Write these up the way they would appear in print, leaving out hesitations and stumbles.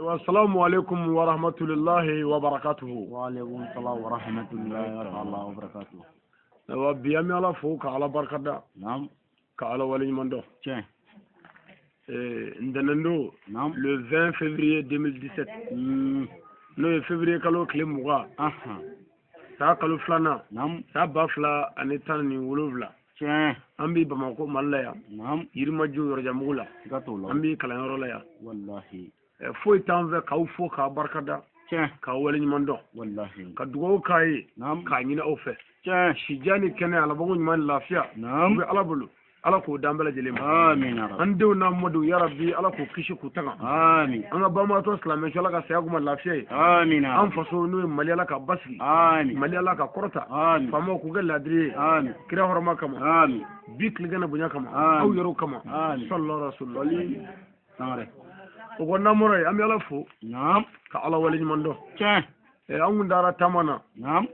والسلام عليكم ورحمة الله وبركاته. وعليكم السلام ورحمة الله وبركاته. وبيامي على فوق على بركة. نعم. كعلى ولي مندو. Tiens. Ndendo. نعم. Le 20 février 2017. Le février kalo kile muga. Ça kalo flana. نعم. Ça bafla anetan ni wolofla. Tiens. Ambi Bamako Malaya. نعم. Yirimajo yorjamugula. Gatola. Ambi kalayoro laya. Wallahi. Foi tanve ka ufo ka barkada. Tiens. Ka wali mando. Wallahi. Ka dugo kai. نعم. Ka nyina ofe. Tiens. Shijani kene ala bongo nyman lafiya. نعم. Be ala bulu. Ala ko dambala jele ma. Amin ya Rabbi. Andew na modu ya Rabbi ala ko kishi ku tanga. Amin. Anga ba ma to islamé ala ka saya kuma lafiya. Amin. An faso no mali ala ka basi. Amin. Mali ala ka korta. Amin. Famo ku ga ladri. Amin. Kira horma kama. Amin. Bik ligana bunya kama. Amin. Aw yoro kama. Amin. Sallallahu rasulullah. Sangare. O gonna moray am ala fu. نعم. Ka ala wali mando. Tiens. An dara tamana. نعم.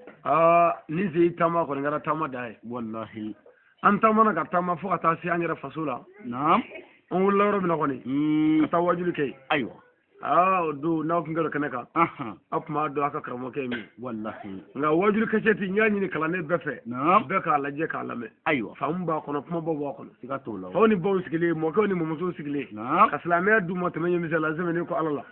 Ni zai tama ko ngara tama dai. والله. An tamana ka tama fu ka ta si an yara fasula. نعم. On wala ro bina ko ni. Ka ta wajulu kai. أيوة. Do na ku ngara kanaka. Apma do aka karamo kai mi. والله. Nga wajulu kace ti nyani ni kala ne befe. نعم. Be ka laje ka lame. أيوة. Fam ba kono kuma ba ba kono. Gatola. Fawni bon sigile mo ko ni mo muso sigile. نعم. Islamiyya du mo tamenye misala zamani ko alala.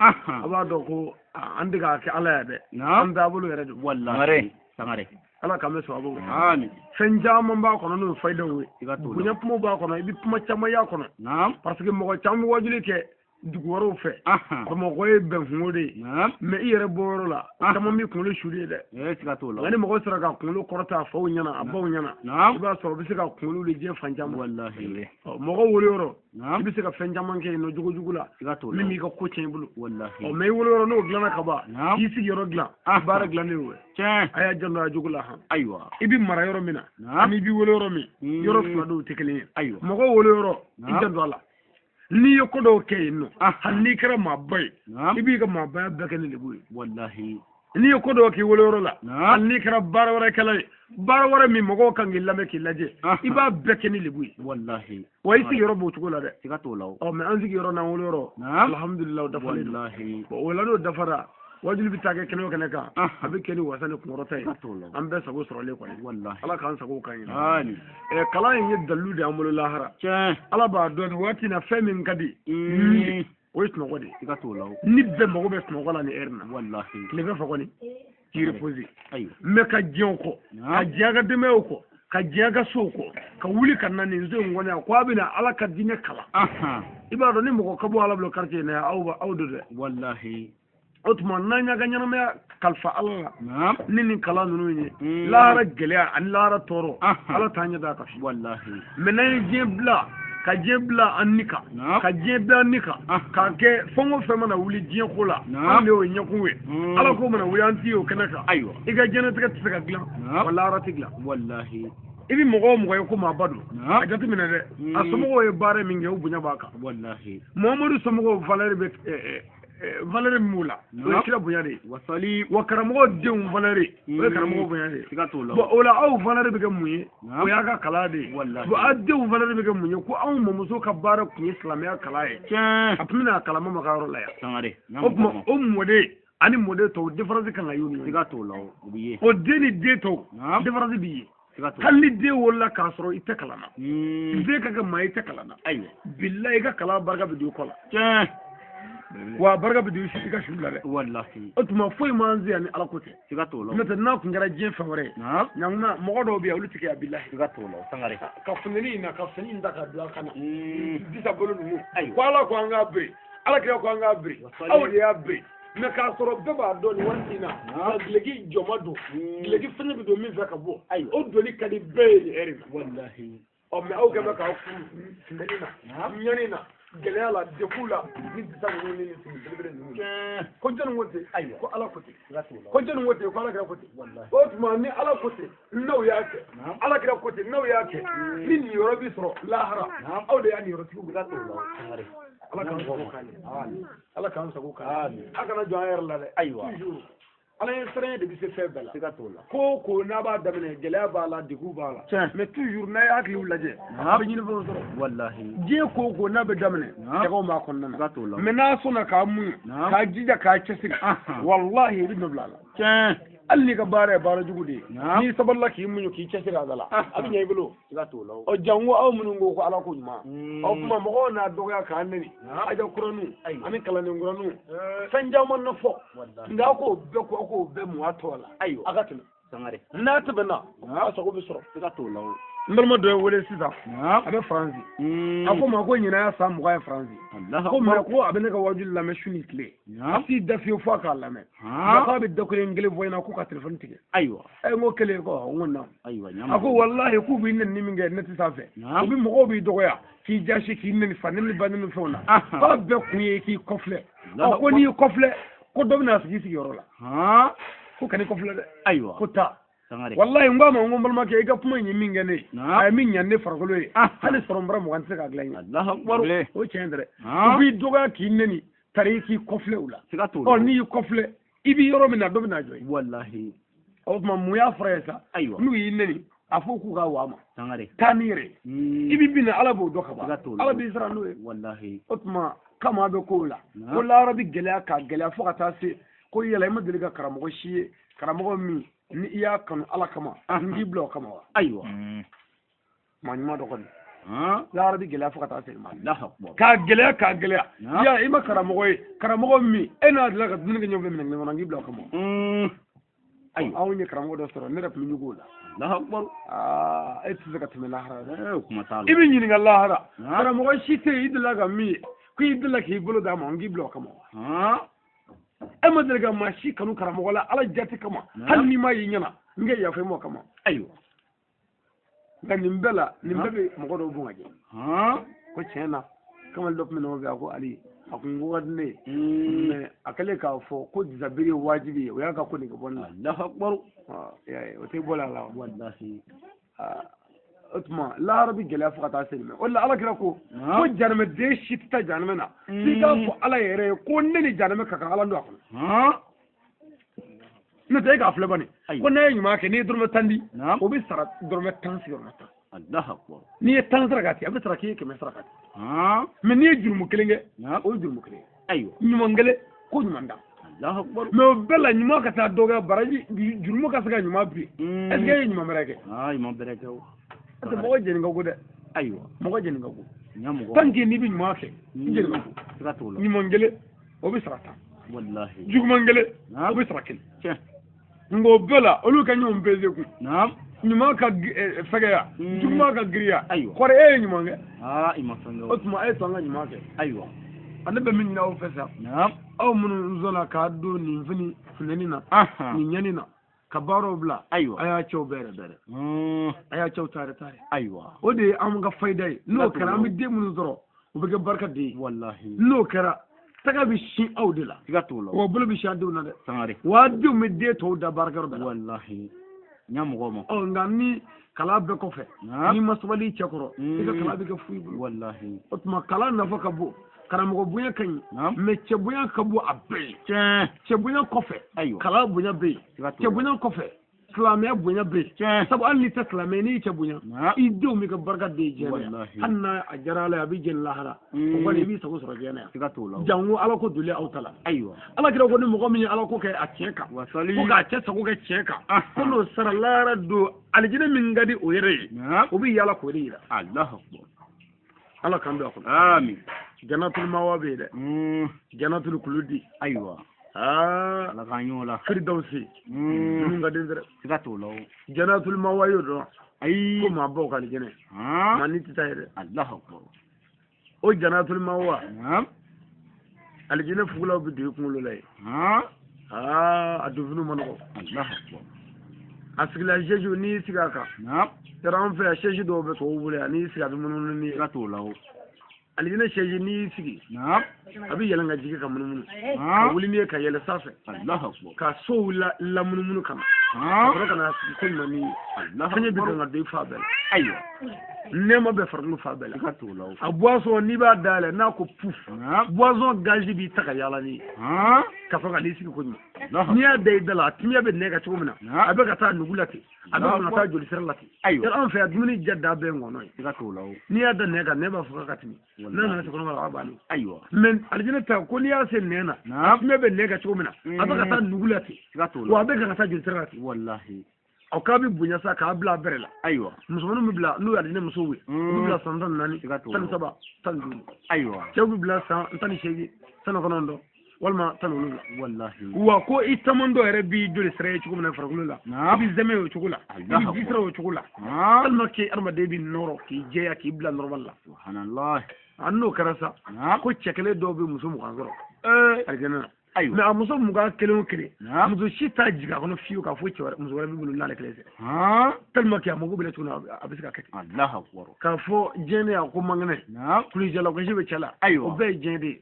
Aba do ko andiga ke ala ya de. نعم. Am da bulu yare do. والله. Sangare. Ala kame so abu. آمين. Fenjama ba kono no fayda we. Gatola. Bunya pumo ba kono ibi puma chama ya kono. نعم. Parce que mo chama wajuli ke dugu waro fe. Ko mo ko e ben hunode. نعم. Me iyere boro la. Tama mi kunle shuri de. Yes, gatola. Ngani mo ko sira ka kunle korta faw nyana abaw nyana. نعم. Iba so bi se ka kunlu le je fanjama. والله. Mo ko wuri yoro. نعم. Ibi se ka fenjama ke no jugu jugu la. gatola. Mimi ka ko chen bulu. والله. Me wuri yoro no glana ka ba. نعم. Kisi yoro glan. Bara glane we. Tiens. Aya jando jugu la ha. أيوة. Ibi mara yoro mina. نعم. Ani bi wuri yoro mi. Yoro fula do tekele. أيوة. Mo ko wuri yoro. نعم. Ijando ala. Ni yo ko do ke no. Ah. Hanni kara ma bay. نعم. Ibi ka ma bay be ke ni lebu. والله. Ni yo ko do ke wuri yoro la. نعم. Hanni kara bara wara kala. Bara wara mi mo ko kan gilla me kilaje. Ah. Iba be ke ni lebu. والله. Wa isi yoro bo tugo la de. gatola. O me anzi yoro na wuri yoro. نعم. Alhamdulillah da fale. والله. Bo wala do dafara. Wajul bi tage kene kene ka. Ah. Abi kene wasane kumorota yi. gatola. An be sago soro le ko. والله. Ala kan sago kan yi. آمين. Kala yin yi dalu da amulu lahara. Tiens. Ala ba do wati na femin kadi. O is no godi. gatola. Ni be mago be no gola ni erna. والله. Le be fa goni. Ki reposi. أيوة. Me ka jonko. Ka jaga de me ko. Ka jaga soko. Ka wuli kan nan ni zo ngoni ko abina ala ka dine kala. Iba do ni mo ko bo ala blo quartier na aw do de. والله. Otman nanya ga nyana me kalfa Allah. نعم. Nini kala nunu ni. Lara gelya an lara toro. Ala tanya da ka. والله. Menay jebla ka jebla annika. نعم. Ka jebla annika. Ka ke fongo fema na wuli jiyan kola. نعم. Ande o nyakuwe. Ala ko mana wuli anti o kenaka. أيوة. Iga jena tika tsaka glan. نعم. Wala ara tigla. والله. Ibi mogo ko ma badu. نعم. Ajati mina de. Asomo e bare minge u bunya baka. والله. Muhammadu somo Valeri bet Valeri Mula. نعم. O kira bunya de. وصليب. Wa karamo de Valeri. O karamo bunya de. gatola. Bo ola aw Valeri be gamunye. نعم. O ya ka kala de. والله. Bo adde Valeri be gamunye ko aw muso ka bara ku islamiya kala e. Tiens. Apmina kala ma makaro la ya. Sangare. O mode ani mode to difference kan ayuni. gatola. Oublié. O deni de to. نعم. Difference bi. gatola. Kalli de wala ka soro ite kala na. أيوة. Ze ka ga mai ite kala na. Billahi ka kala barka bi kola. Tiens. Wa barka bi shi ka shula de. والله. Otuma foi manzi ani alakote. gatola. Meta na ku ngara jin famare. نعم. Nyangna mogo do bi awlu tike ya billahi. gatola. Sangare. Ka funeni na ka funi nda ka dua kana. Disa bolu nu. أيوة. Kwala ko anga bre. Ala kira ko anga bre. Awde ya bre. Na ka soro be ba do ni wantina. Na glegi jomado. Glegi funi bi do mi fa ka bo. أيوة. O do ni kadi be eri. والله. O me au gaba ka ku funeni na. Nyani na. Gelea la dekula ni disa ni ni ni. Tiens. Ko jenu wote. أيوة. Ko ala kote. gatola. Ko jenu wote ko ala kira kote. والله. O tuma ni ala kote naw yake. نعم. Ala kira kote naw yake. Ni ni yoro bi soro lahara. نعم. Aw de ya ni yoro tiku gatola. Sangare. ala kan sago kan آمين. ala kan sago kan آمين. aka na jo ayar la de أيوة. toujours ala ye sere de bi se fɛn bɛɛ la siga t'o la ko n'a b'a daminɛ gɛlɛya b'a la degun b'a la mais toujours n'a ye hakiliw lajɛ a bɛ ɲini fɛnw sɔrɔ wallahi diɲɛ ko n'a bɛ daminɛ jagaw b'a kɔnɔna na siga t'o la mais n'a sɔnna k'a muɲu k'a jija k'a cɛsiri wallahi i bɛ nɔ bila a la tiɲɛ hali n'i ka baara ye baara jugu de ye n'i sabalila k'i muɲu k'i cɛsiri a da la a bɛ ɲɛ i bolo siga t'o la ɔ jango aw minnu ko ala ko ɲuman o tuma mɔgɔw n'a dɔgɔya k'an neni aja kuranu ani kalanden kuranu fɛn caman na fɔ nka aw k'o bɛɛ mun a tɔ la a ka tɛmɛ sangare n'a tɛmɛna a sago bɛ sɔrɔ siga t'o la n balima dɔ ye wele sisan a bɛ faransi a ko ma ko ɲinan y'a san 20 ye faransi ko mɛ ko a bɛ ne ka wajuli lamɛn su ni tile a t'i da fiyewu fo a k'a lamɛn nka k'a bɛ da kelen kelen fɔ ɲɛna ko ka telefɔni tigɛ ayiwa n ko kelen ko n ko na ayiwa a ko walahi k'u b'i nɛni min kɛ ne tɛ sanfɛ u bɛ mɔgɔw b'i dɔgɔya k'i jasi k'i nɛni fa nɛni ba nɛni fɛnw na k'a bɛɛ kun ye k'i kɔfilɛ ko n'i y'i kɔfilɛ ko dɔ bɛna sigi sigiyɔrɔ la ko kan'i kɔfilɛ dɛ ayiwa ko taa wallahi n ko a ma n ko n balimakɛ i ka kuma in ye min kɛ ne ye a ye min ɲɛ ne farikolo ye hali sɔrɔmubara 20 tɛ se k'a dilan ye o tiɲɛ tɛ dɛ u b'i dɔgɔya k'i nɛni tari k'i kɔfilɛ u la ɔ n'i y'i kɔfilɛ i b'i yɔrɔ min na dɔ bɛna jɔ ye wallahi o tuma mun y'a fɔra ye sa n'u y'i nɛni a fɔ k'u ka wa ma taa n'i yɛrɛ i b'i bin ala b'o dɔn ka ban ala b'i sara n'o ye wallahi o tuma kama bɛ kow la ko lahara bɛ gɛlɛya ka gɛlɛya fo ka taa se ko yala i ma deli ka karamɔgɔ si ye karamɔgɔ min ni i y'a kanu ala kama n k'i bila o kama wa ayiwa maa ɲuman dɔ kɔni lahara bɛ gɛlɛya fo ka taa se ma k'a gɛlɛya ya i ma karamɔgɔ ye karamɔgɔ min e n'a deli ka dumuni kɛ ɲɔgɔn fɛ minɛn kelen kɔnɔ n k'i bila o kama ayiwa anw ye karamɔgɔ dɔ sɔrɔ ne yɛrɛ tun bɛ ɲugu o la e tɛ se ka tɛmɛ lahara i bɛ ɲininka lahara karamɔgɔ si tɛ yen i delila ka min ye ko i delila k'i bolo d'a ma n k'i bila o kama e ma deli ka maa si kanu karamɔgɔ la ala jati kama hali n'i ma y'i ɲɛna n kɛ yafa ma kama ayiwa nka nin bɛɛ la nin bɛɛ bɛ mɔgɔ dɔw dun ka jɛ ko tiɲɛ na kamalen dɔ tun bɛ ɲɔgɔn fɛ a ko ali a ko n ko ka di ne ye mɛ a kɛlen k'a fɔ ko disabiri ye wajibi ye o y'a ka ko nin ka bɔ ne la o tɛ bɔ a la wallahi o tuma lahara bɛ gɛlɛya fo ka taa se nin ma o la ala kira ko janɛmɛden si tɛ taa janɛmɛ na f'i k'a fɔ ala yɛrɛ ye ko ne ni janɛmɛ ka kan ala don a kɔnɔ n'o tɛ e k'a filɛ bani ko ne ye ɲuman kɛ n'i ye dɔrɔmɛ 10 di o bɛ sara dɔrɔmɛ 10 sigiyɔrɔma 10 n'i ye 10 saraka ten a bɛ sara k'i ye 100 saraka ten mɛ n'i ye jurumu 1 kɛ o ye jurumu 1 ye ayiwa ɲuman 1 ko ɲuman da mɛ o bɛɛ la ɲuman ka taa dɔ kɛ baraji jurumu ka se ka ɲuman bi est ce que e ye ɲuman bɛrɛ kɛ ɲuman bɛrɛ kɛ o tɛ mɔgɔ jɛni ka ko dɛ ayiwa mɔgɔ jɛni ka ko tant que n'i bɛ ɲuman kɛ i jɛni ka ko ɲuman 1 o bɛ sara 10 wallahi juguman 1 o bɛ sara 1 nka o bɛɛ la olu ka ɲɔgɔn pese kun ɲuman ka fɛgɛya juguman ka giriya kɔrɔ e ye ɲuman kɛ o tuma e ye to an ka ɲuman kɛ ayiwa ale bɛ min ɲini aw fɛ sa aw minnu sɔnna k'a don nin funtɛni na nin ɲɛni na ka baaraw bila ayiwa a y'a cɛw bɛɛ yɛrɛ a y'a cɛw taare ayiwa o de ye an ka fayida ye n'o kɛra an bɛ den minnu sɔrɔ o bɛ kɛ barika de ye wallahi n'o kɛra taga bɛ sin aw de la siga t'o la wa bolo bɛ sin a denw na dɛ sangare wa denw bɛ den tɔw da baarakɛyɔrɔ bɛɛ la wallahi ɲamɔgɔ ma nka ni kalan bɛɛ kɔfɛ n'i ma sabali cɛ kɔrɔ i ka kalan bɛ kɛ fu i bolo wallahi o tuma kalan nafa ka bon karamɔgɔ bonya ka ɲi mɛ cɛ bonya ka bon a bɛɛ ye cɛ bonya kɔfɛ kalan bonya bɛ yen cɛ bonya kɔfɛ silamɛya bonya bɛ yen sabu hali n'i tɛ silamɛ n'i cɛ bonya i denw bɛ ka barika de ye diɲɛ hali n'a a diyara ala ye a bɛ jɛni lahara o kɔni i b'i sago sɔrɔ diɲɛ yan jango ala ko doli aw ta la ayiwa ala kira ko ni mɔgɔ min ye ala ko kɛ a tiɲɛ kan ko k'a cɛ sago kɛ tiɲɛ kan ko n'o sara lahara don alijinɛ min ka di o yɛrɛ ye o bɛ yaala k'o de yira ala kan don a kɔnɔ amin janatul mawa bɛ yen dɛ janatul kuludi ayiwa ala k'an y'o la firidawusi minnu ka den dɛ siga t'o la janatul mawa y'o dɔn ayi ko maa baw ka alijinɛ maa ni tɛ taa ye dɛ o janatul mawa alijinɛ fugulaw bɛ don i kunkolo la yen a donfiniw ma nɔgɔ a sigila seju n'i y'i sigi a kan yɔrɔ an fɛ yan seju dɔw bɛ tubabuw bolo yan n'i y'i sigi a bɛ munumunu ni ye siga t'o la alijinɛ seju n'i y'i sigi a bɛ yɛlɛn ka jigin ka munumunu ka wuli n'i ye ka yɛlɛ sanfɛ ka sow lamunumunu ka na ka sɔrɔ ka na sigi ko ɲuman ni ye fɛn bɛ kan ka don i fa bɛɛ la ayiwa nema be farlu fa bela a boisson ni ba dale na ko pouf boisson gaji bi taka yala ni ka fa ni sigi ko ni ya dai dala timiya be ne ga tumina abe ka ta nugulati abe ka ta joli serlati yar an fa dumini jadda be ngono ni ya da ne ga ne ba fa ka timi na ta kono ba bani aywa men aljina ta ko ni ya sen nena timiya be ne ga tumina abe ka ta nugulati wa abe ka ta joli serlati wallahi aw kabi bunya sa ka bla berela aywa musumanu mibla nu adine musowe mibla santan nani tan saba tan du aywa cew bla san tan shegi tan konondo walma tan wulula wallahi wa ko itamondo ere bi dole sere ci ko na fargulula bi zame o cugula bi jisra o cugula talma ke arma de bi noro ki jeya ki bla normal subhanallah anno karasa ko cekele do bi musumu kan zoro aljana mais a muso muga kelen o kelen muso si t'a jigin a kɔnɔ fiyewu k'a fɔ cɛ wɛrɛ muso wɛrɛ b'i bolo n'ale kelen tɛ tellement que a mago bɛ tuguni a bɛ se ka kɛ ten k'a fɔ diɲɛ a ko mankɛnɛ kulijala gosi bɛ cɛ la o bɛɛ ye diɲɛ de ye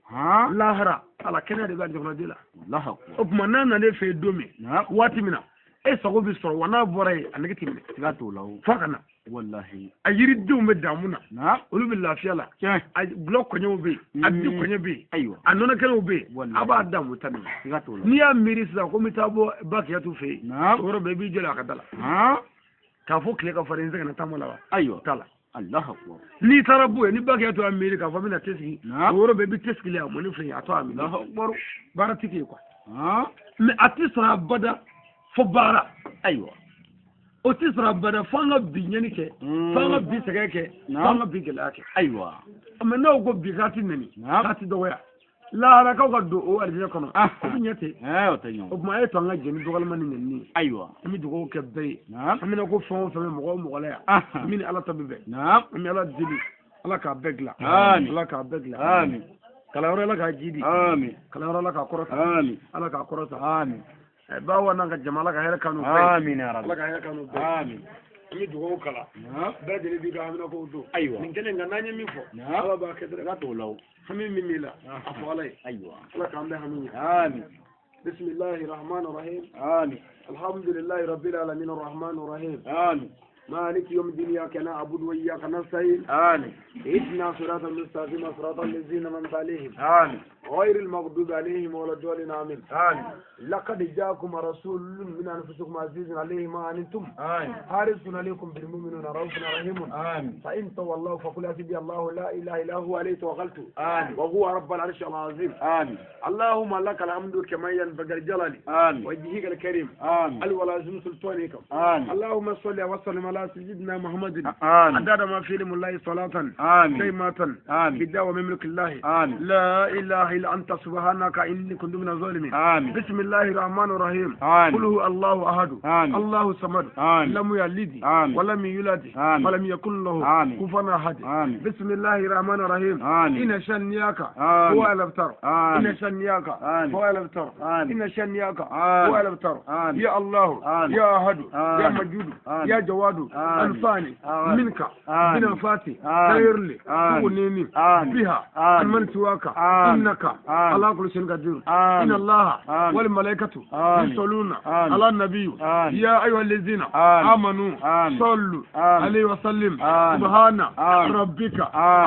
lahara ala kɛnɛ de bɛ jamanaden la o tuma n'a nalen fɛ yen don min waati min na e sago bɛ sɔrɔ wa n'a bɔra yen a nege tɛ minɛ f'a ka na wallahi a yiridenw bɛ damu na olu bɛ lafiya la a gulɔ kɔɲɛw bɛ yen a di kɔɲɛ bɛ yen a nɔnɔkɛnɛw bɛ yen a b'a damu ta nin n'i y'a miiri sisan ko n bɛ taa bɔ Bakiyatu fɛ yen o yɔrɔ bɛɛ i b'i jɔlen a ka da la k'a fɔ tile ka farin n sɛgɛnna taama la wa t'a la n'i taara bɔ yen ni Bakiyatu y'a miiri k'a fɔ n bɛna te sigi o yɔrɔ bɛɛ i bɛ te sigilen a mɔni fɛ yen a tɔ a minɛ baara tɛ kɛ yen mais a tɛ sɔrɔ abada fo baara o tɛ sɔrɔ abada fo an ka bi ɲɛni kɛ fo an ka bi sɛgɛn kɛ fo an ka bi gɛlɛya kɛ mais n'aw ko bi k'a tɛ nɛni k'a tɛ dɔgɔya laharakaw ka don o alijinɛ kɔnɔ o bɛ ɲɛ ten o tuma a ye to an ka jɛ ni dɔgɔlima ni nɛni ye an bɛ dugawu kɛ bɛɛ ye an bɛna ko fɛn o fɛn bɛ mɔgɔ o mɔgɔ la yan min ni ala ta bɛ bɛn an bɛ ala deli ala k'a bɛɛ dilan ala k'a bɛɛ dilan kalanyɔrɔ ala k'a ji di kalanyɔrɔ ala k'a kɔrɔta ala k'a kɔrɔta bawa n'an ka jama ala ka hɛrɛ kanu bɛɛ ala ka hɛrɛ kanu bɛɛ an bɛ dugawu kala bɛɛ lajɛlen b'i ka hamina kow don nin kɛnɛ nka n'an ye min fɔ ala b'a kɛ dɔrɔn hami min b'i la a fɔ ala ye ala k'an bɛɛ hami ɲɛ bisimilahi rahman rahim alhamdulilahi rabbil alamin rahman rahim مالك يوم الدين إياك نعبد وإياك نستعين اهدنا صراط المستقيم صراط الذين أنعمت عليهم غير المغضوب عليهم ولا الضالين آمين لقد جاءكم رسول من أنفسكم عزيز عليه ما أنتم حارس عليكم بالمؤمنين رؤوف رحيم فإن تولوا فقل حسبي الله لا إله إلا هو عليه توكلت وهو رب العرش العظيم اللهم لك الحمد كما ينبغي لجلالك وجهك الكريم الولازم سلطانك اللهم صل وسلم على سيدنا محمد عدد ما في علم الله صلاة كلمة بداية مملك الله لا إله إلا أنت سبحانك إني كنت من الظالمين بسم الله الرحمن الرحيم قل هو الله أحد الله الصمد لم يلد ولم يولد ولم يكن له كفوا أحد بسم الله الرحمن الرحيم إن شانئك هو الأبتر إن شانئك هو الأبتر إن شانئك هو الأبتر يا الله يا أحد يا مجود يا جواد أنفاني منك من الفاتي خير لي تغنيني بها من سواك إنك على كل شيء قدير إن الله والملائكة يصلون على النبي يا أيها الذين آمنوا صلوا عليه وسلم سبحان ربك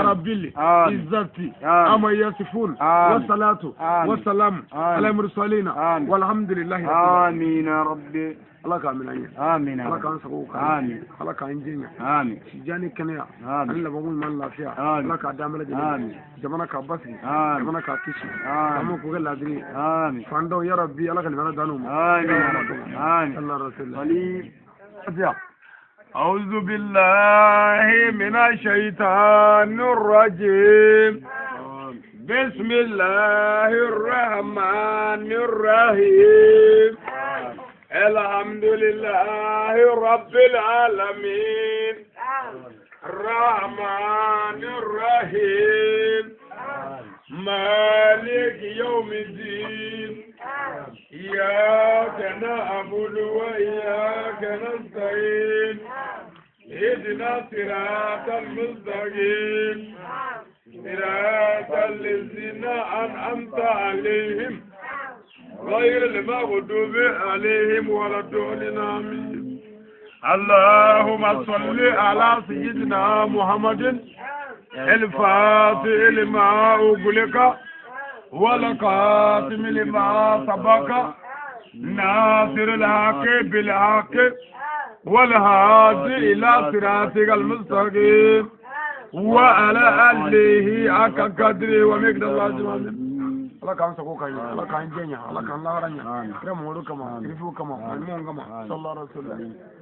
رب العزة عما يصفون والصلاة والسلام على المرسلين والحمد لله آمين يا ربي الله كامل آمين الله كان سقوك آمين الله كان جينا آمين سجاني كنيا آمين الله بقول من الله فيها الله كادام لجنا آمين جمانا كباسي جمانا كاتيشي كمو كوكل لادري آمين فاندو يا ربي الله كان منا دانوم آمين الله رسول الله أعوذ بالله من الشيطان الرجيم بسم الله الرحمن الرحيم الحمد لله رب العالمين الرحمن الرحيم مالك يوم الدين إياك نعبد وإياك نستعين اهدنا الصراط المستقيم صراط الذين أنعمت عليهم غير المغضوب عليهم ولا الضالين آمين اللهم صل على سيدنا محمد الفاتح لما أغلق والقاتم لما سبق ناصر الحق بالحق والهادي إلى صراطك المستقيم وعلى آله حق قدره ومقداره العظيم. Allah kan sako kai, Allah kan jenya, Allah kan laranya, kira mu kama, kirifu kama, mu kama, sallallahu alaihi wasallam.